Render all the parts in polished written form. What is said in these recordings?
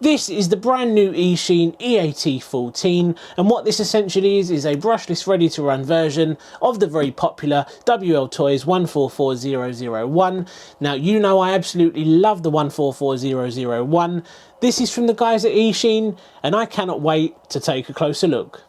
This is the brand new Eachine EAT14, and what this essentially is a brushless ready to run version of the very popular WLTOYS 144001. Now, you know I absolutely love the 144001. This is from the guys at Eachine, and I cannot wait to take a closer look.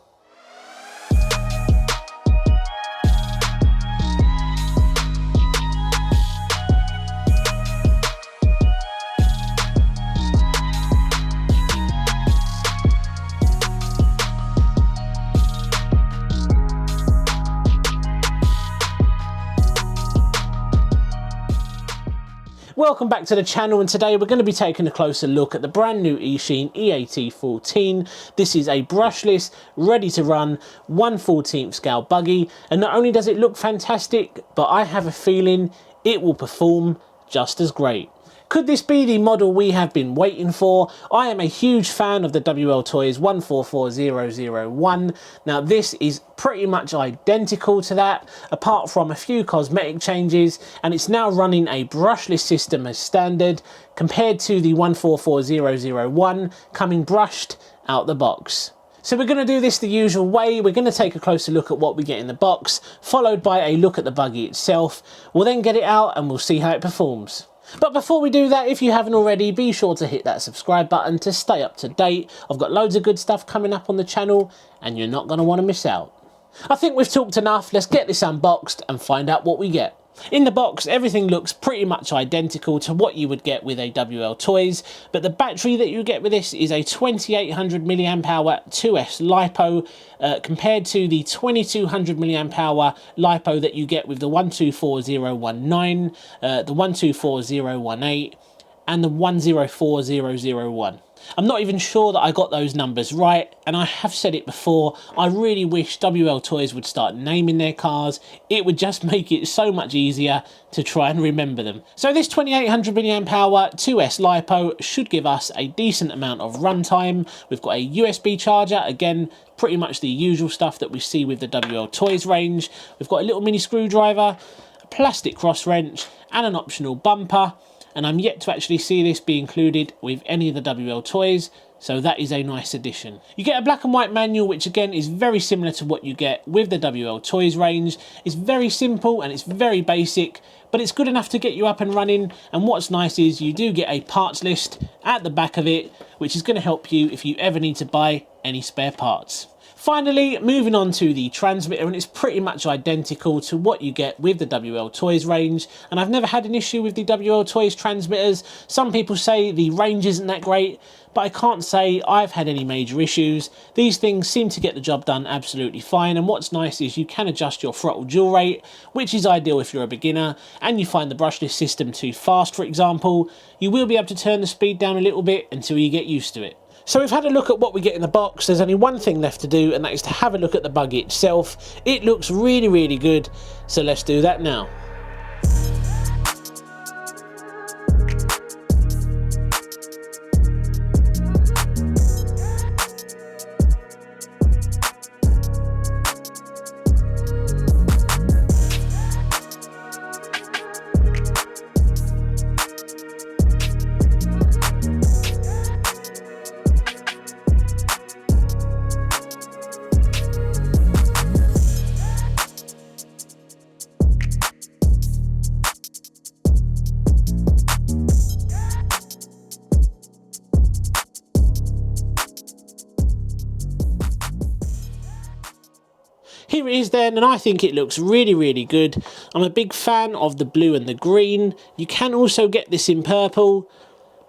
Welcome back to the channel, and today we're going to be taking a closer look at the brand new Eachine EAT14. This is a brushless, ready to run 1/14 scale buggy, and not only does it look fantastic, but I have a feeling it will perform just as great. Could this be the model we have been waiting for? I am a huge fan of the WLTOYS 144001. Now, this is pretty much identical to that, apart from a few cosmetic changes, and it's now running a brushless system as standard, compared to the 144001 coming brushed out the box. So we're going to do this the usual way. We're going to take a closer look at what we get in the box, followed by a look at the buggy itself. We'll then get it out and we'll see how it performs. But before we do that, if you haven't already, be sure to hit that subscribe button to stay up to date. I've got loads of good stuff coming up on the channel, and you're not going to want to miss out. I think we've talked enough. Let's get this unboxed and find out what we get. In the box, everything looks pretty much identical to what you would get with a WLTOYS, but the battery that you get with this is a 2800 mAh 2S LiPo, compared to the 2200 mAh LiPo that you get with the 124019, the 124018, and the 104001. I'm not even sure that I got those numbers right, and I have said it before, I really wish WLTOYS would start naming their cars. It would just make it so much easier to try and remember them. So this 2800 mAh 2S LiPo should give us a decent amount of runtime. We've got a USB charger, again, pretty much the usual stuff that we see with the WLTOYS range. We've got a little mini screwdriver, a plastic cross wrench, and an optional bumper. And I'm yet to actually see this be included with any of the WLTOYS, so that is a nice addition. You get a black and white manual, which again is very similar to what you get with the WLTOYS range. It's very simple and it's very basic, but it's good enough to get you up and running. And what's nice is you do get a parts list at the back of it, which is going to help you if you ever need to buy any spare parts. Finally, moving on to the transmitter, and it's pretty much identical to what you get with the WLTOYS range, and I've never had an issue with the WLTOYS transmitters. Some people say the range isn't that great, but I can't say I've had any major issues. These things seem to get the job done absolutely fine, and what's nice is you can adjust your throttle dual rate, which is ideal if you're a beginner and you find the brushless system too fast, for example. You will be able to turn the speed down a little bit until you get used to it. So we've had a look at what we get in the box. There's only one thing left to do, and that is to have a look at the buggy itself. It looks really, really good, so let's do that now. Here it is then, and I think it looks really, really good. I'm a big fan of the blue and the green. You can also get this in purple,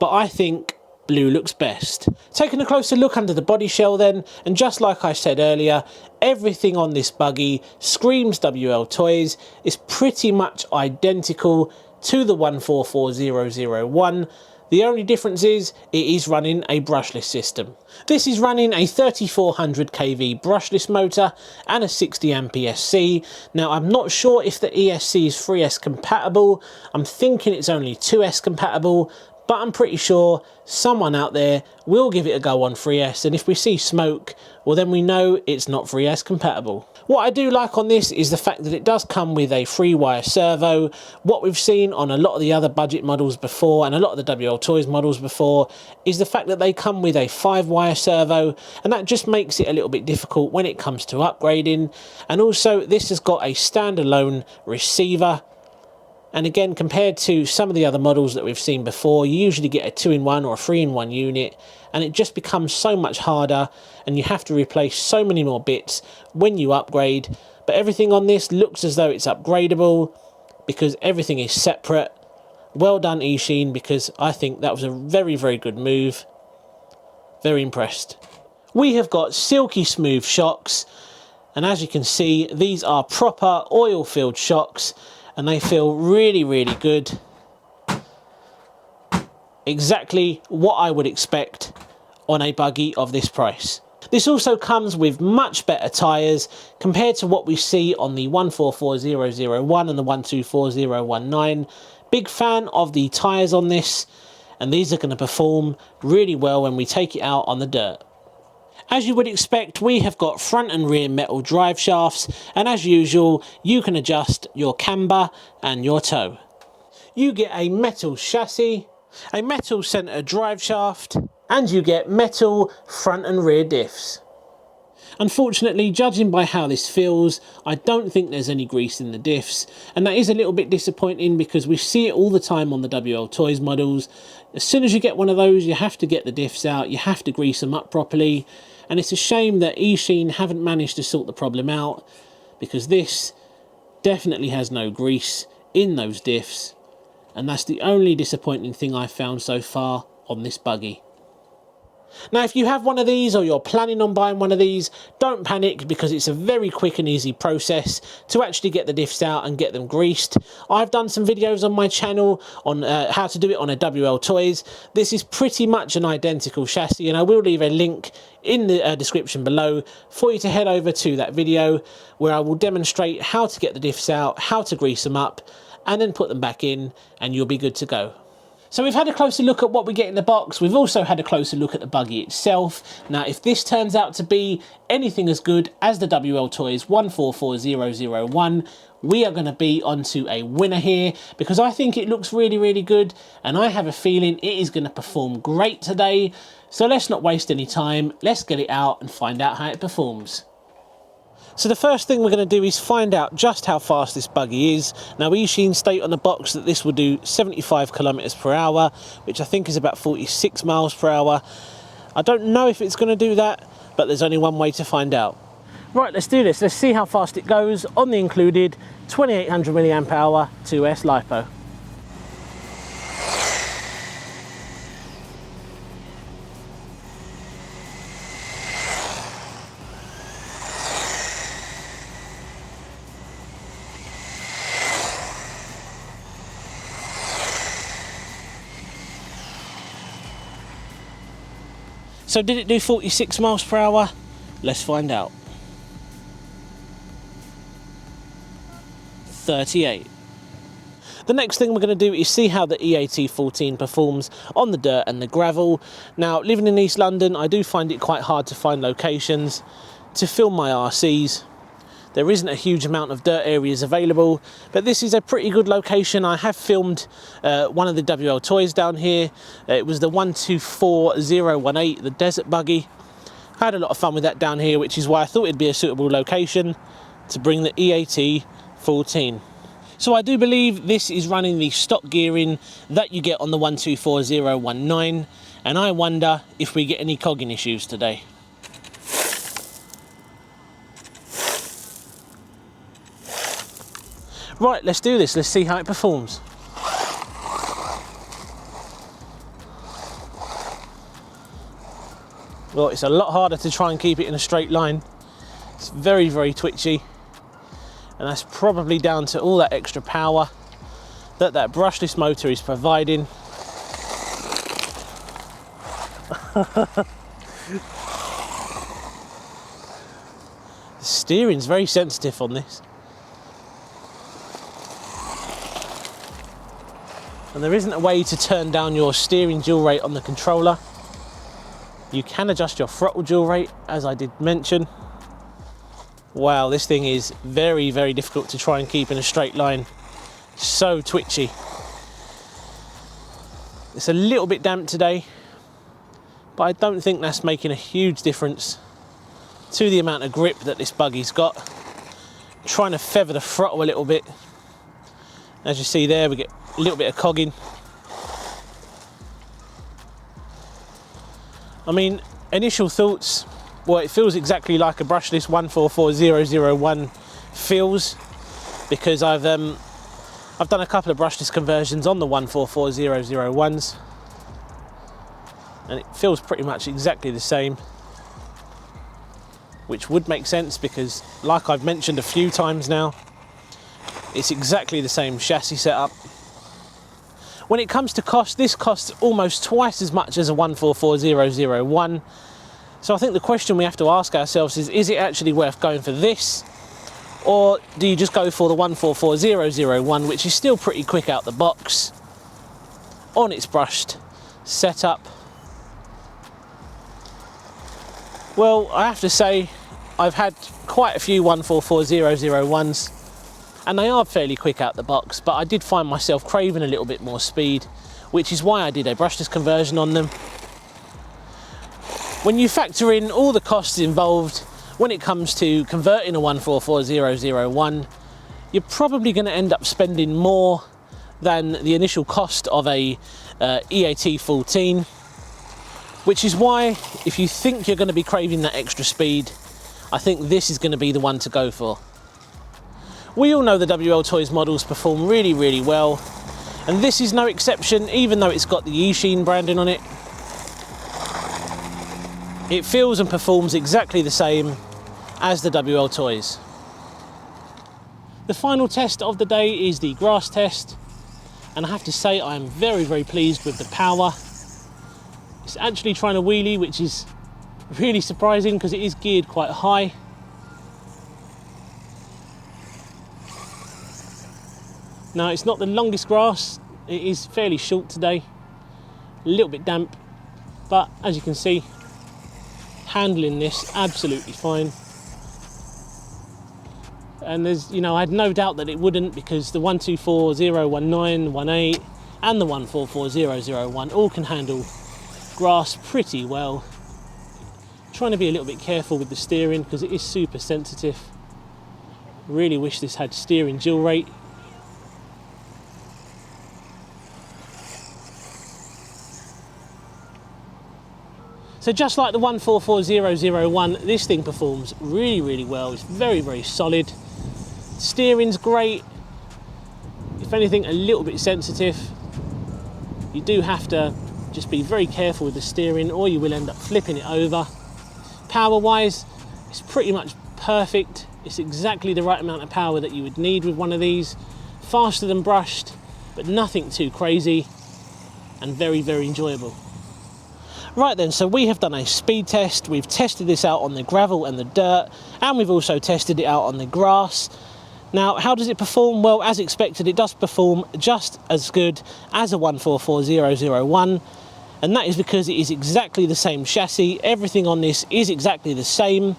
but I think blue looks best. Taking a closer look under the body shell then, and just like I said earlier, everything on this buggy screams WLTOYS. It's pretty much identical to the 144001. The only difference is it is running a brushless system. This is running a 3400 kV brushless motor and a 60 amp ESC. Now, I'm not sure if the ESC is 3S compatible. I'm thinking it's only 2S compatible, but I'm pretty sure someone out there will give it a go on 3S, and if we see smoke, well then we know it's not 3S compatible. What I do like on this is the fact that it does come with a 3-wire servo. What we've seen on a lot of the other budget models before and a lot of the WLTOYS models before is the fact that they come with a 5-wire servo, and that just makes it a little bit difficult when it comes to upgrading. And also this has got a standalone receiver. And again, compared to some of the other models that we've seen before, you usually get a 2-in-1 or a 3-in-1 unit, and it just becomes so much harder, and you have to replace so many more bits when you upgrade. But everything on this looks as though it's upgradable because everything is separate. Well done, Eachine, because I think that was a very, very good move. Very impressed. We have got silky smooth shocks, and as you can see, these are proper oil-filled shocks, and they feel really, really good. Exactly what I would expect on a buggy of this price. This also comes with much better tyres compared to what we see on the 144001 and the 124019. Big fan of the tyres on this, and these are going to perform really well when we take it out on the dirt. As you would expect, we have got front and rear metal drive shafts, and as usual, you can adjust your camber and your toe. You get a metal chassis, a metal centre drive shaft, and you get metal front and rear diffs. Unfortunately, judging by how this feels, I don't think there's any grease in the diffs, and that is a little bit disappointing because we see it all the time on the WLTOYS models. As soon as you get one of those, you have to get the diffs out, you have to grease them up properly, and it's a shame that Eachine haven't managed to sort the problem out, because this definitely has no grease in those diffs, and that's the only disappointing thing I've found so far on this buggy. Now, if you have one of these or you're planning on buying one of these, don't panic because it's a very quick and easy process to actually get the diffs out and get them greased. I've done some videos on my channel on how to do it on a WLTOYS. This is pretty much an identical chassis, and I will leave a link in the description below for you to head over to that video where I will demonstrate how to get the diffs out, how to grease them up, and then put them back in, and you'll be good to go. So we've had a closer look at what we get in the box. We've also had a closer look at the buggy itself. Now, if this turns out to be anything as good as the WLTOYS 144001, we are going to be onto a winner here, because I think it looks really, really good, and I have a feeling it is going to perform great today. So let's not waste any time. Let's get it out and find out how it performs. So the first thing we're going to do is find out just how fast this buggy is. Now, Eachine state on the box that this will do 75 kilometers per hour, which I think is about 46 miles per hour. I don't know if it's going to do that, but there's only one way to find out. Right, let's do this. Let's see how fast it goes on the included 2800 milliamp hour 2S LiPo. So did it do 46 miles per hour? Let's find out. 38. The next thing we're going to do is see how the EAT14 performs on the dirt and the gravel. Now, living in East London, I do find it quite hard to find locations to film my RCs. There isn't a huge amount of dirt areas available, but this is a pretty good location. I have filmed one of the WLTOYS down here. It was the 124018, the desert buggy. I had a lot of fun with that down here, which is why I thought it'd be a suitable location to bring the EAT14. So I do believe this is running the stock gearing that you get on the 124019, and I wonder if we get any cogging issues today. Right, let's do this. Let's see how it performs. Well, it's a lot harder to try and keep it in a straight line. It's very, very twitchy. And that's probably down to all that extra power that brushless motor is providing. The steering's very sensitive on this. And there isn't a way to turn down your steering dual rate on the controller. You can adjust your throttle dual rate, as I did mention. Wow, this thing is very, very difficult to try and keep in a straight line. So twitchy. It's a little bit damp today, but I don't think that's making a huge difference to the amount of grip that this buggy's got. I'm trying to feather the throttle a little bit. As you see there, we get a little bit of cogging. I mean, initial thoughts, well, it feels exactly like a brushless 144001 feels, because I've done a couple of brushless conversions on the 144001s, and it feels pretty much exactly the same, which would make sense because, like I've mentioned a few times now, it's exactly the same chassis setup. When it comes to cost, this costs almost twice as much as a 144001. So I think the question we have to ask ourselves is it actually worth going for this? Or do you just go for the 144001, which is still pretty quick out the box on its brushed setup? Well, I have to say, I've had quite a few 144001s, and they are fairly quick out the box, but I did find myself craving a little bit more speed, which is why I did a brushless conversion on them. When you factor in all the costs involved when it comes to converting a 144001, you're probably going to end up spending more than the initial cost of a EAT14, which is why, if you think you're going to be craving that extra speed, I think this is going to be the one to go for. We all know the WLTOYS models perform really, really well, and this is no exception. Even though it's got the Eachine branding on it, it feels and performs exactly the same as the WLTOYS. The final test of the day is the grass test, and I have to say I am very, very pleased with the power. It's actually trying to wheelie, which is really surprising because it is geared quite high. Now, it's not the longest grass, it is fairly short today, a little bit damp, but as you can see, handling this absolutely fine. And there's, you know, I had no doubt that it wouldn't, because the 124019, 18, and the 144001 all can handle grass pretty well. Trying to be a little bit careful with the steering because it is super sensitive. Really wish this had steering dual rate. So just like the 144001, this thing performs really, really well. It's very, very solid. Steering's great. If anything, a little bit sensitive. You do have to just be very careful with the steering, or you will end up flipping it over. Power-wise, it's pretty much perfect. It's exactly the right amount of power that you would need with one of these. Faster than brushed, but nothing too crazy, and very, very enjoyable. Right then, so we have done a speed test. We've tested this out on the gravel and the dirt, and we've also tested it out on the grass. Now, how does it perform? Well, as expected, it does perform just as good as a 144001, and that is because it is exactly the same chassis. Everything on this is exactly the same.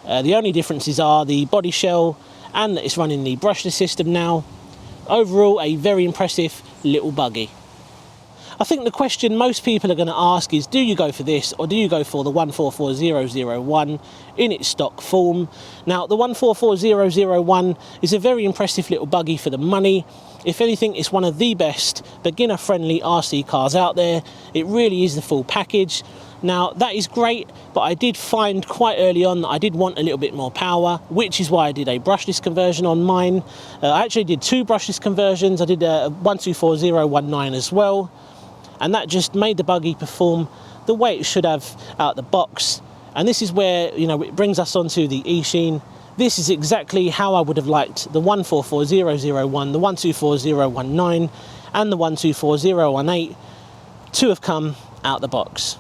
The only differences are the body shell and that it's running the brushless system now. Overall, a very impressive little buggy. I think the question most people are going to ask is, do you go for this or do you go for the 144001 in its stock form? Now, the 144001 is a very impressive little buggy for the money. If anything, it's one of the best beginner-friendly RC cars out there. It really is the full package. Now, that is great, but I did find quite early on that I did want a little bit more power, which is why I did a brushless conversion on mine. I actually did two brushless conversions. I did a 124019 as well. And that just made the buggy perform the way it should have out the box. And this is where, you know, it brings us onto the Eachine. This is exactly how I would have liked the 144001, the 124019, and the 124018 to have come out the box.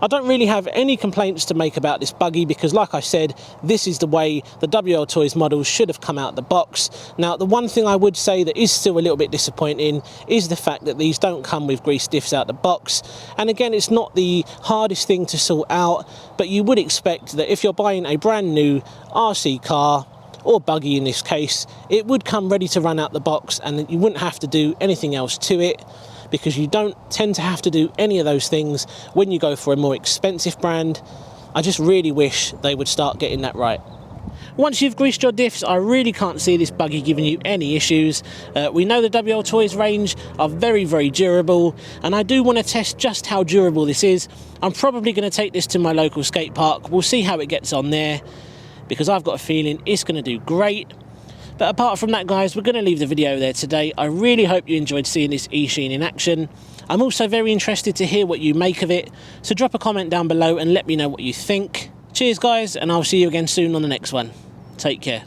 I don't really have any complaints to make about this buggy because, like I said, this is the way the WLTOYS models should have come out the box. Now, the one thing I would say that is still a little bit disappointing is the fact that these don't come with grease diffs out the box. And again, it's not the hardest thing to sort out, but you would expect that if you're buying a brand new RC car, or buggy in this case, it would come ready to run out the box and you wouldn't have to do anything else to it, because you don't tend to have to do any of those things when you go for a more expensive brand. I just really wish they would start getting that right. Once you've greased your diffs, I really can't see this buggy giving you any issues. We know the WLTOYS range are very, very durable, and I do want to test just how durable this is. I'm probably going to take this to my local skate park. We'll see how it gets on there, because I've got a feeling it's going to do great. But apart from that, guys, we're going to leave the video there today. I really hope you enjoyed seeing this Eachine in action. I'm also very interested to hear what you make of it, so drop a comment down below and let me know what you think. Cheers, guys, and I'll see you again soon on the next one. Take care.